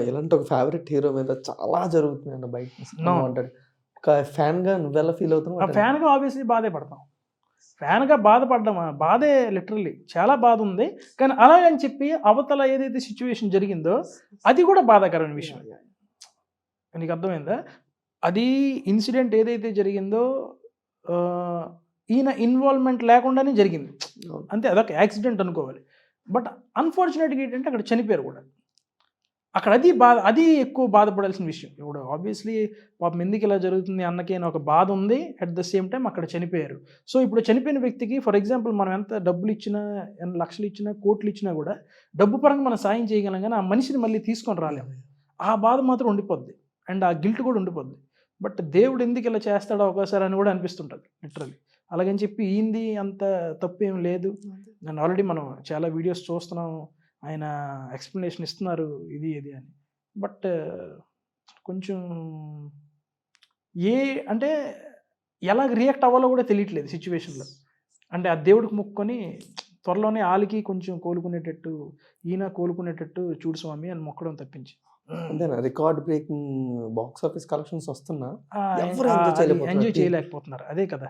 ఇలాంటి ఒక favourite hero మీద చాలా జరుగుతున్నాయండి బయట నో. అన్‌వాంటెడ్. ఒక ఫ్యాన్‌గా నువ్వెలా ఫీల్ ఆ అవుతున్నావు? ఫ్యాన్‌గా ఆబ్వియస్‌లీ బాధే పడతాం. ఫ్యాన్‌గా బాధపడ్డమా బాధే లిటరల్లీ చాలా బాధుంది. కానీ అలాగని చెప్పి అవతల ఏదైతే సిట్యుయేషన్ జరిగిందో అది కూడా బాధాకరమైన విషయం. యాహ్! యాహ్! నీకు అర్థమైందా? అది ఇన్సిడెంట్ ఏదైతే జరిగిందో ఆహ్, ఈయన ఇన్వాల్వ్‌మెంట్ లేకుండానే జరిగింది. అవును. అంతే అదొక యాక్సిడెంట్ అనుకోవాలి. బట్ అన్‌ఫార్చునేట్‌గా ఏంటంటే అక్కడ చనిపోయారు కూడా. అక్కడ అది ఎక్కువ బాధపడాల్సిన విషయం. ఇప్పుడు ఆబ్వియస్‌లీ పాపం ఎందుకు ఇలా జరుగుతుంది అన్నకి అని ఒక బాధ ఉంది. అట్ ద సేమ్ టైమ్ అక్కడ చనిపోయారు. సో, ఇప్పుడు చనిపోయిన వ్యక్తికి ఫర్ ఎగ్జాంపుల్ మనం ఎంత డబ్బులిచ్చినా, ఎన్ని లక్షలిచ్చినా, కోట్లిచ్చినా కూడా డబ్బు పరంగా మనం సాయం చేయగలం గానీ, ఆ మనిషిని మళ్ళీ తీసుకొని రాలేం. ఆ బాధ మాత్రం ఉండిపోద్ది. అండ్ ఆ గిల్ట్ కూడా ఉండిపోద్ది. బట్ దేవుడు ఎందుకు ఇలా చేస్తాడో ఒక్కోసారి అని కూడా అనిపిస్తుంటది లిటరల్లీ. అలాగని చెప్పి ఈయనది అంత తప్పేం లేదు. నేను ఆల్రెడీ మనం చాలా వీడియోస్ చూస్తున్నాం. ఆయన ఎక్స్‌ప్లనేషన్ ఇస్తున్నారు. ఇది అని. బట్ కొంచెం ఏ అంటే ఎలాగ రియాక్ట్ అవ్వాలో కూడా తెలియట్లేదు సిట్యుయేషన్‌లో. అంటే ఆ దేవుడికి మొక్కుకొని త్వరలోనే ఆళ్ళకి కొంచెం కోలుకునేటట్టు, ఈయన కోలుకునేటట్టు చూడు స్వామి అని మొక్కడం తప్పించి. అంతేనా? Record breaking box office collections వస్తున్నా ఆ! ఎవ్వరు అది ఎంజాయ్ చేయలేకపోతున్నారు. ఎంజాయ్ చేయలేకపోతున్నారు. అదే కదా!